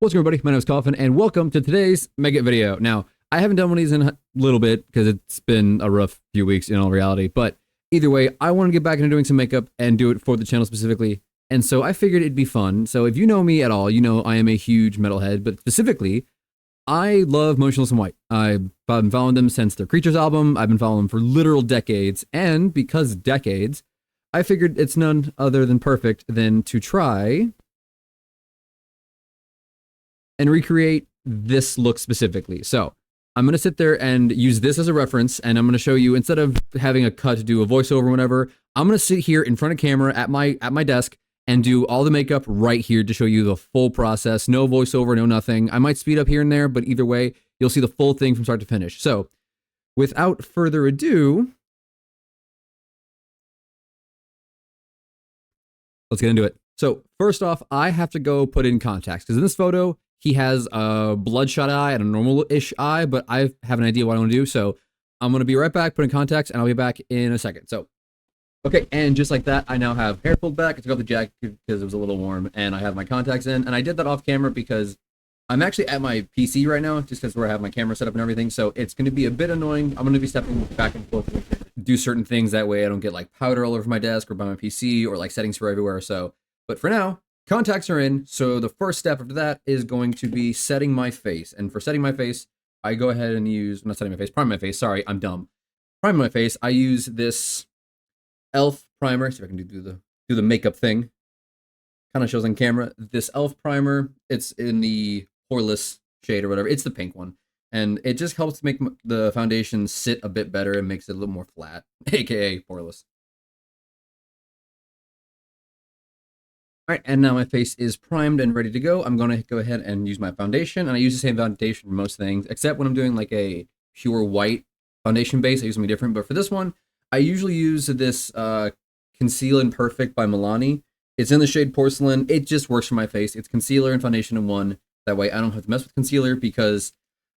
What's going on, everybody? My name is Coffin, and welcome to today's Mega video. Now, I haven't done one of these in a little bit because it's been a rough few weeks in all reality, but either way, I want to get back into doing some makeup and do it for the channel specifically, and so I figured it'd be fun. So if you know me at all, you know I am a huge metalhead, but specifically, I love Motionless in White. I've been following them since their Creatures album. I've been following them for literal decades, and because decades, I figured it's none other than perfect than to try and recreate this look specifically. So I'm going to sit there and use this as a reference, and I'm going to show you, instead of having a cut to do a voiceover or whatever, I'm going to sit here in front of camera at my desk and do all the makeup right here to show you the full process. No voiceover, no nothing. I might speed up here and there, but either way, you'll see the full thing from start to finish. So without further ado, let's get into it. So first off, I have to go put in contacts, because in this photo, he has a bloodshot eye and a normal-ish eye, but I have an idea what I want to do. So I'm going to be right back, put in contacts, and I'll be back in a second. So, okay, and just like that, I now have hair pulled back. I took off the jacket because it was a little warm, and I have my contacts in. And I did that off camera because I'm actually at my PC right now, just because where I have my camera set up and everything. So it's going to be a bit annoying. I'm going to be stepping back and forth, do certain things. That way I don't get like powder all over my desk or by my PC or like setting spray everywhere. So, but for now, contacts are in, so the first step after that is going to be setting my face. And for setting my face, I go ahead and use, not setting my face, priming my face, sorry, I'm dumb. Priming my face, I use this e.l.f. primer, see if I can do the makeup thing. Kind of shows on camera. This e.l.f. primer, it's in the poreless shade or whatever, it's the pink one. And it just helps make the foundation sit a bit better and makes it a little more flat, aka poreless. All right, and now my face is primed and ready to go. I'm going to go ahead and use my foundation, and I use the same foundation for most things, except when I'm doing like a pure white foundation base, I use something different. But for this one, I usually use this Conceal and Perfect by Milani. It's in the shade Porcelain. It just works for my face. It's concealer and foundation in one. That way I don't have to mess with concealer because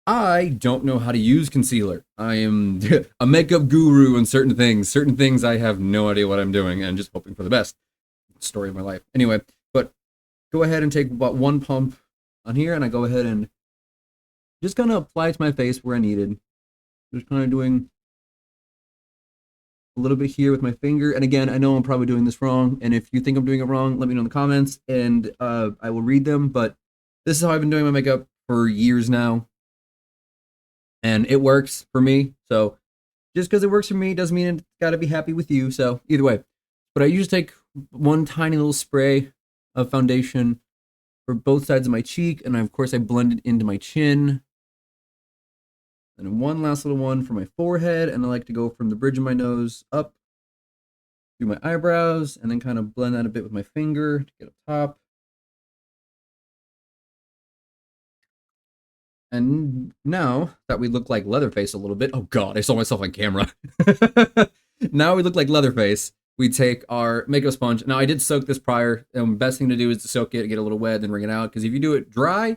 I don't know how to use concealer. I am a makeup guru on certain things. Certain things I have no idea what I'm doing and just hoping for the best. Story of my life. Anyway, but go ahead and take about one pump on here, and I go ahead and just kind of apply it to my face where I needed. Just kind of doing a little bit here with my finger. And again, I know I'm probably doing this wrong, and if you think I'm doing it wrong, let me know in the comments, and I will read them. But this is how I've been doing my makeup for years now, and it works for me. So just because it works for me doesn't mean it's got to be happy with you. So either way, but I usually take one tiny little spray of foundation for both sides of my cheek, and of course I blend it into my chin. And one last little one for my forehead, and I like to go from the bridge of my nose up through my eyebrows, and then kind of blend that a bit with my finger to get up top. And now that we look like Leatherface a little bit, oh god, I saw myself on camera. Now we look like Leatherface. We take our makeup sponge. Now, I did soak this prior, and the best thing to do is to soak it, get a little wet, then wring it out, because if you do it dry,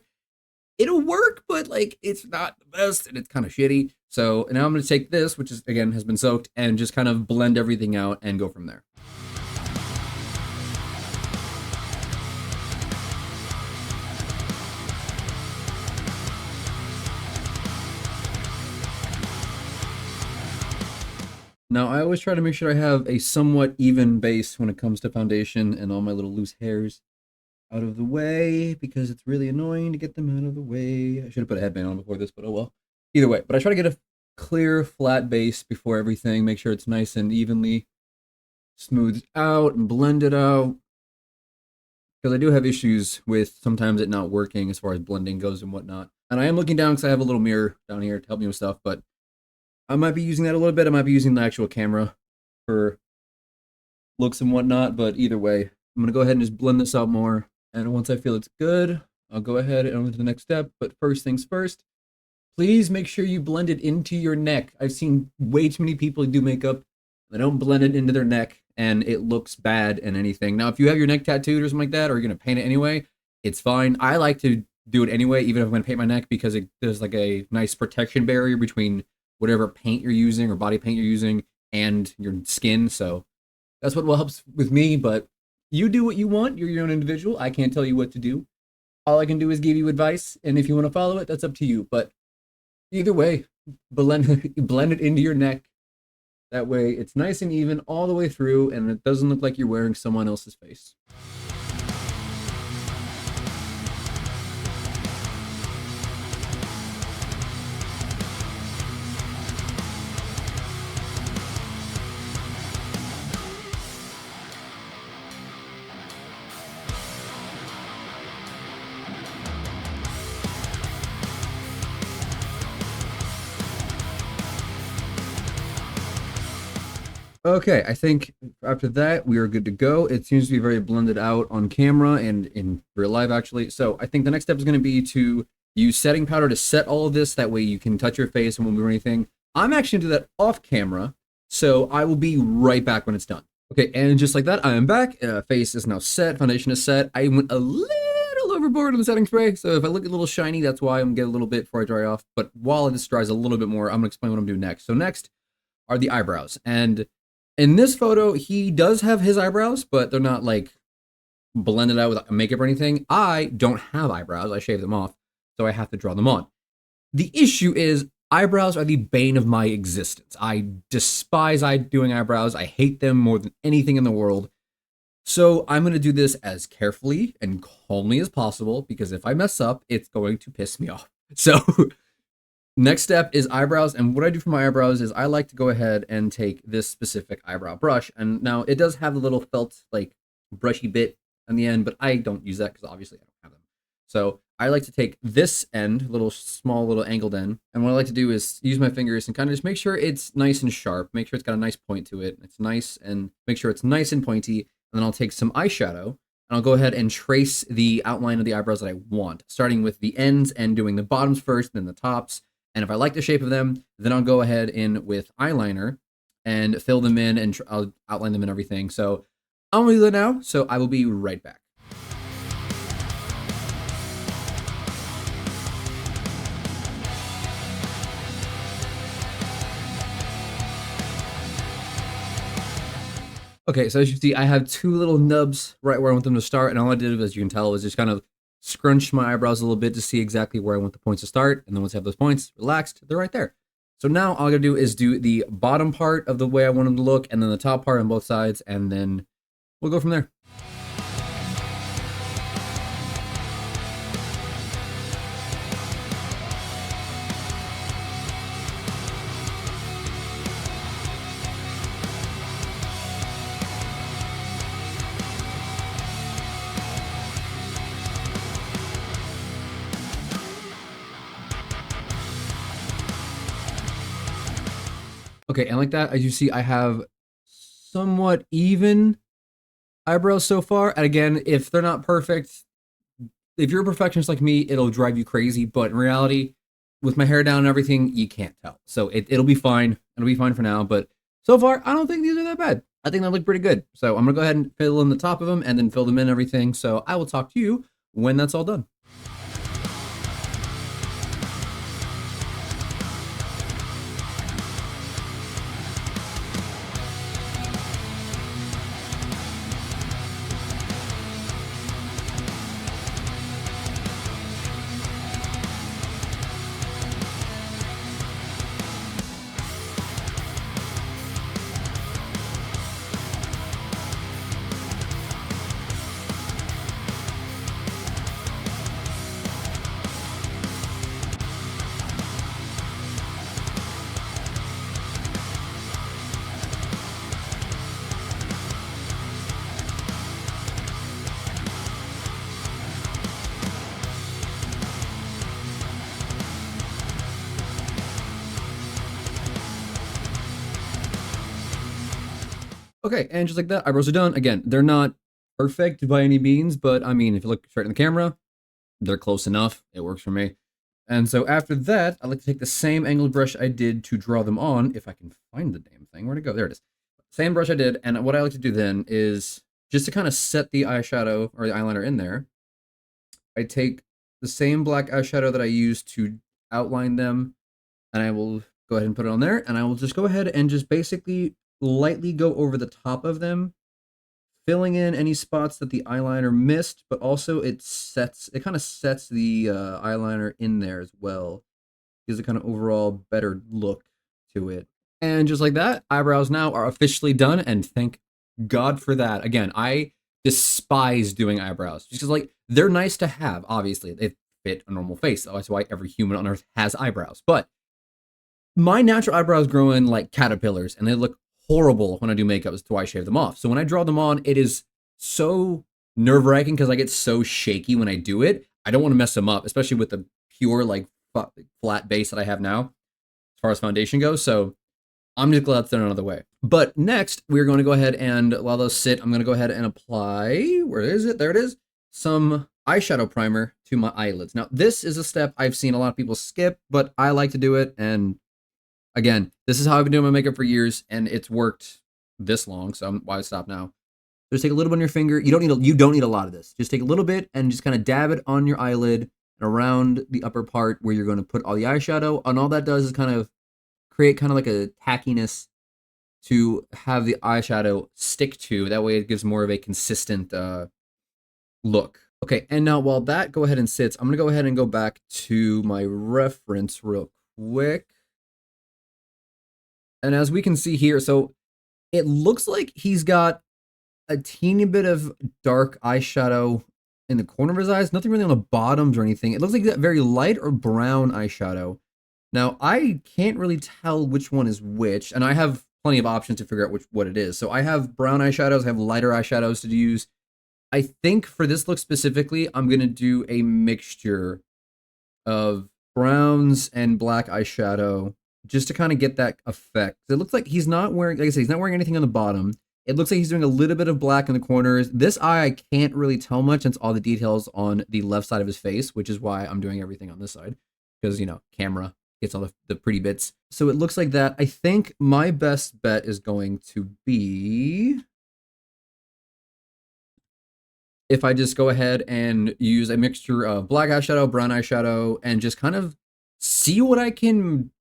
it'll work, but, like, it's not the best, and it's kind of shitty. So now I'm going to take this, which is, again, has been soaked, and just kind of blend everything out and go from there. Now, I always try to make sure I have a somewhat even base when it comes to foundation and all my little loose hairs out of the way, because it's really annoying to get them out of the way. I should have put a headband on before this, but oh well. Either way, but I try to get a clear, flat base before everything, make sure it's nice and evenly smoothed out and blended out, because I do have issues with sometimes it not working as far as blending goes and whatnot. And I am looking down because I have a little mirror down here to help me with stuff, but I might be using that a little bit. I might be using the actual camera for looks and whatnot, but either way, I'm going to go ahead and just blend this out more. And once I feel it's good, I'll go ahead and move to the next step. But first things first, please make sure you blend it into your neck. I've seen way too many people do makeup. They don't blend it into their neck, and it looks bad and anything. Now, if you have your neck tattooed or something like that, or you're going to paint it anyway, it's fine. I like to do it anyway, even if I'm going to paint my neck, because there's like a nice protection barrier between whatever paint you're using or body paint you're using and your skin. So that's what helps with me, but you do what you want. You're your own individual. I can't tell you what to do. All I can do is give you advice, and if you want to follow it, that's up to you. But either way, blend it into your neck. That way, it's nice and even all the way through, and it doesn't look like you're wearing someone else's face. Okay, I think after that we are good to go. It seems to be very blended out on camera and in real life, actually. So I think the next step is going to be to use setting powder to set all of this. That way you can touch your face and won't move anything. I'm actually going to do that off camera, so I will be right back when it's done. Okay, and just like that, I am back. Face is now set, foundation is set. I went a little overboard on the setting spray, so if I look a little shiny, that's why I'm going to get a little bit before I dry off. But while this dries a little bit more, I'm going to explain what I'm doing next. So next are the eyebrows, and in this photo, he does have his eyebrows, but they're not like blended out with makeup or anything. I don't have eyebrows. I shave them off, so I have to draw them on. The issue is eyebrows are the bane of my existence. I despise doing eyebrows. I hate them more than anything in the world. So I'm going to do this as carefully and calmly as possible, because if I mess up, it's going to piss me off. So next step is eyebrows, and what I do for my eyebrows is I like to go ahead and take this specific eyebrow brush, and now it does have the little felt, like, brushy bit on the end, but I don't use that because obviously I don't have them. So I like to take this end, little small little angled end, and what I like to do is use my fingers and kind of just make sure it's nice and sharp, make sure it's got a nice point to it, it's nice, and make sure it's nice and pointy, and then I'll take some eyeshadow, and I'll go ahead and trace the outline of the eyebrows that I want, starting with the ends and doing the bottoms first, then the tops. And if I like the shape of them, then I'll go ahead in with eyeliner and fill them in, and I'll outline them and everything. So I'm going to do that now, so I will be right back. Okay, so as you see, I have two little nubs right where I want them to start, and all I did, as you can tell, was just kind of scrunch my eyebrows a little bit to see exactly where I want the points to start, and then once I have those points relaxed, they're right there. So now all I gotta do is do the bottom part of the way I want them to look, and then the top part on both sides, and then we'll go from there. Okay, and like that, as you see, I have somewhat even eyebrows so far. And again, if they're not perfect, if you're a perfectionist like me, it'll drive you crazy. But in reality, with my hair down and everything, you can't tell. So it'll be fine. It'll be fine for now. But so far, I don't think these are that bad. I think they look pretty good. So I'm going to go ahead and fill in the top of them and then fill them in and everything. So I will talk to you when that's all done. Okay, and just like that, eyebrows are done. Again, they're not perfect by any means, but I mean, if you look straight in the camera, they're close enough. It works for me. And so after that, I like to take the same angled brush I did to draw them on, if I can find the damn thing. Where'd it go? There it is. Same brush I did, and what I like to do then is just to kind of set the eyeshadow or the eyeliner in there, I take the same black eyeshadow that I used to outline them, and I will go ahead and put it on there, and I will just go ahead and just basically lightly go over the top of them, filling in any spots that the eyeliner missed, but also it kind of sets the eyeliner in there as well. Gives a kind of overall better look to it. And just like that, eyebrows now are officially done, and thank God for that. Again, I despise doing eyebrows just because, like, they're nice to have. Obviously, they fit a normal face. That's why every human on Earth has eyebrows. But my natural eyebrows grow in like caterpillars, and they look horrible when I do makeup. Is why I shave them off. So when I draw them on, it is so nerve wracking because I get so shaky when I do it. I don't want to mess them up, especially with the pure like flat base that I have now as far as foundation goes. So I'm just glad it's done another way. But next, we're going to go ahead and while those sit, I'm going to go ahead and apply, where is it? There it is, some eyeshadow primer to my eyelids. Now, this is a step I've seen a lot of people skip, but I like to do it. And again, this is how I've been doing my makeup for years, and it's worked this long, so why stop now? Just take a little bit on your finger. You don't need a lot of this. Just take a little bit and just kind of dab it on your eyelid and around the upper part where you're going to put all the eyeshadow. And all that does is kind of create kind of like a tackiness to have the eyeshadow stick to. That way it gives more of a consistent look. Okay, and now while that go ahead and sits, I'm going to go ahead and go back to my reference real quick. And as we can see here, so it looks like he's got a teeny bit of dark eyeshadow in the corner of his eyes. Nothing really on the bottoms or anything. It looks like that very light or brown eyeshadow. Now, I can't really tell which one is which, and I have plenty of options to figure out what it is. So I have brown eyeshadows, I have lighter eyeshadows to use. I think for this look specifically, I'm going to do a mixture of browns and black eyeshadow just to kind of get that effect. It looks like he's not wearing, like I said, he's not wearing anything on the bottom. It looks like he's doing a little bit of black in the corners. This eye, I can't really tell much since all the details on the left side of his face, which is why I'm doing everything on this side. Because, you know, camera gets all the pretty bits. So it looks like that. I think my best bet is going to be if I just go ahead and use a mixture of black eyeshadow, brown eyeshadow, and just kind of see what I can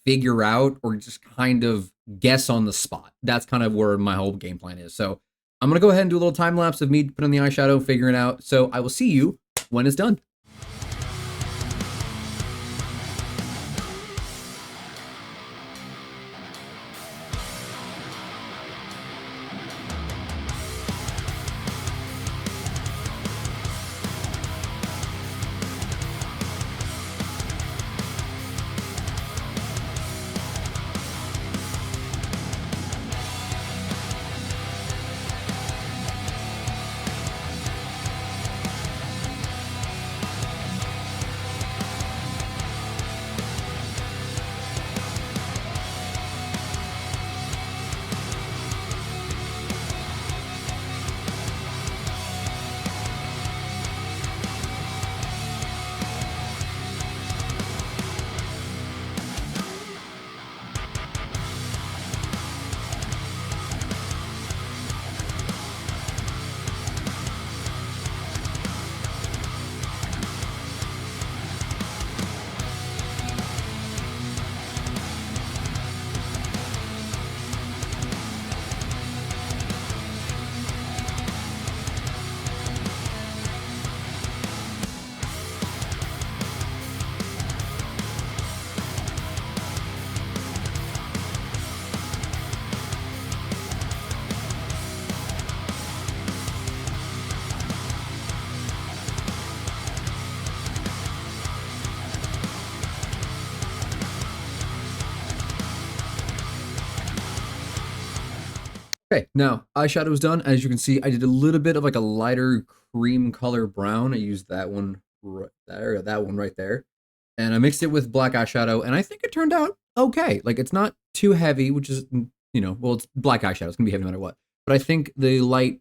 figure out or just kind of guess on the spot. That's kind of where my whole game plan is. So I'm going to go ahead and do a little time lapse of me putting the eyeshadow, figuring it out. So I will see you when it's done. Okay, now eyeshadow is done. As you can see, I did a little bit of like a lighter cream color brown. I used that one right there, that one right there. And I mixed it with black eyeshadow, and I think it turned out okay. Like, it's not too heavy, which is, you know, well, it's black eyeshadow. It's gonna be heavy no matter what. But I think the light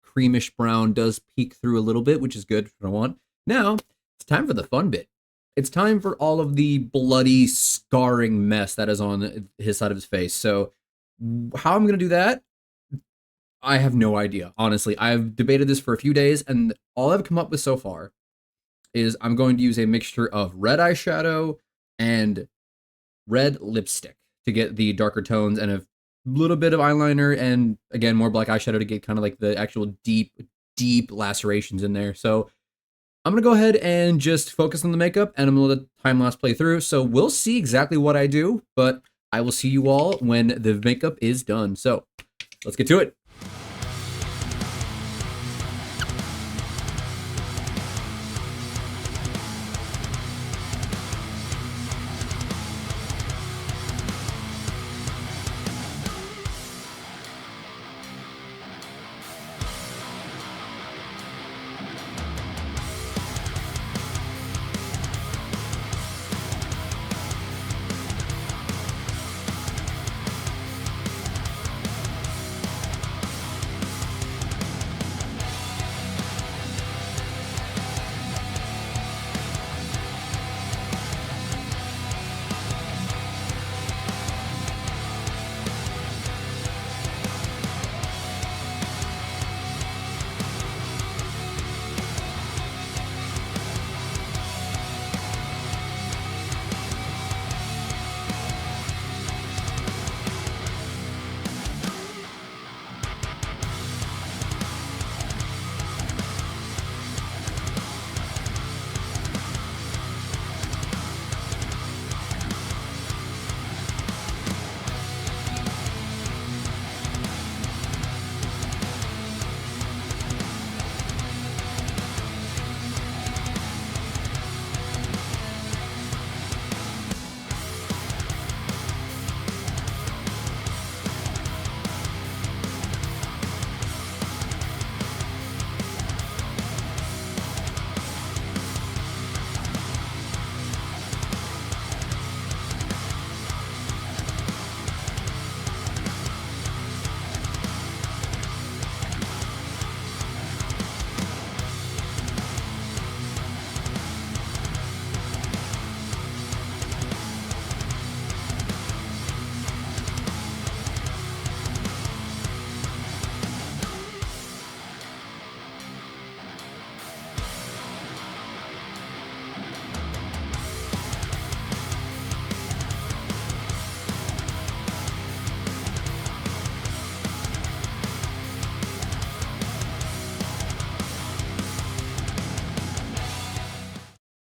creamish brown does peek through a little bit, which is good for what I want. Now, it's time for the fun bit. It's time for all of the bloody, scarring mess that is on his side of his face. So, how I'm gonna do that, I have no idea. Honestly, I've debated this for a few days, and all I've come up with so far is I'm going to use a mixture of red eyeshadow and red lipstick to get the darker tones. And if little bit of eyeliner, and again, more black eyeshadow to get kind of like the actual deep lacerations in there. So I'm gonna go ahead and just focus on the makeup, and I'm gonna let the time lapse play through. So we'll see exactly what I do, but I will see you all when the makeup is done. So let's get to it.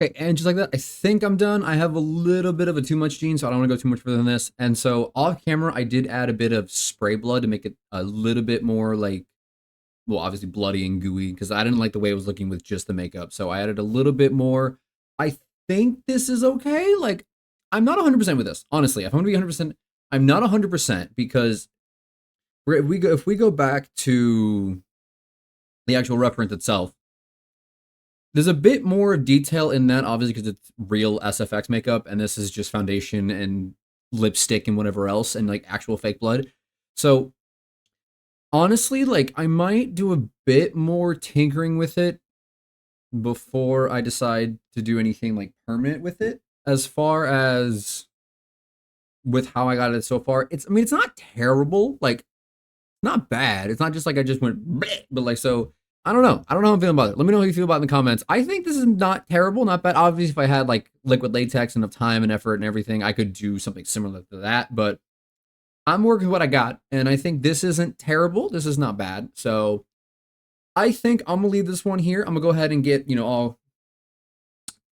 Okay, and just like that, I think I'm done. I have a little bit of a too much gene, so I don't want to go too much further than this. And so off camera, I did add a bit of spray blood to make it a little bit more like, well, obviously bloody and gooey, because I didn't like the way it was looking with just the makeup. So I added a little bit more. I think this is okay. Like, I'm not 100% with this, honestly. If I'm gonna be 100%, I'm not 100% because if we go back to the actual reference itself, there's a bit more detail in that, obviously, because it's real SFX makeup, and this is just foundation and lipstick and whatever else, and like actual fake blood. So honestly, like I might do a bit more tinkering with it before I decide to do anything like permanent with it. As far as with how I got it so far, I mean, it's not terrible. Like, not bad. It's not just like I just went, bleh, but like, so I don't know. I don't know how I'm feeling about it. Let me know how you feel about it in the comments. I think this is not terrible, not bad. Obviously, if I had like liquid latex, enough time and effort and everything, I could do something similar to that. But I'm working with what I got, and I think this isn't terrible. This is not bad. So I think I'm gonna leave this one here. I'm gonna go ahead and get, all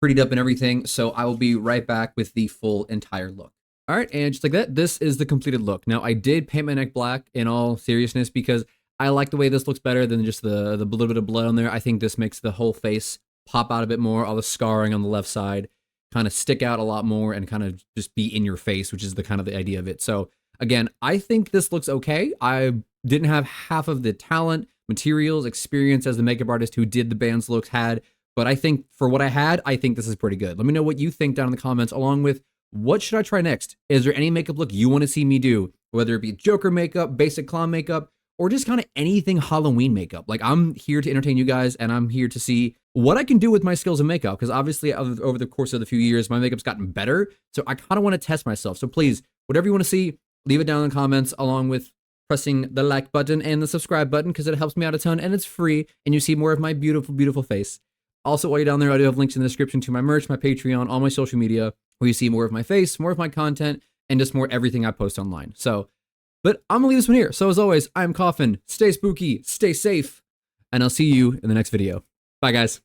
prettied up and everything. So I will be right back with the full entire look. All right, and just like that, this is the completed look. Now, I did paint my neck black in all seriousness because I like the way this looks better than just the little bit of blood on there. I think this makes the whole face pop out a bit more. All the scarring on the left side kind of stick out a lot more and kind of just be in your face, which is the kind of the idea of it. So again, I think this looks okay. I didn't have half of the talent, materials, experience as the makeup artist who did the band's looks had, but I think for what I had, I think this is pretty good. Let me know what you think down in the comments, along with what should I try next? Is there any makeup look you want to see me do? Whether it be Joker makeup, basic clown makeup, or just kind of anything Halloween makeup. Like, I'm here to entertain you guys, and I'm here to see what I can do with my skills in makeup, because obviously over the course of the few years, my makeup's gotten better, so I kind of want to test myself. So please, whatever you want to see, leave it down in the comments, along with pressing the like button and the subscribe button, because it helps me out a ton, and it's free, and you see more of my beautiful, beautiful face. Also, while you're down there, I do have links in the description to my merch, my Patreon, all my social media, where you see more of my face, more of my content, and just more everything I post online. So But I'm gonna leave this one here. So as always, I'm Coffin. Stay spooky, stay safe, and I'll see you in the next video. Bye, guys.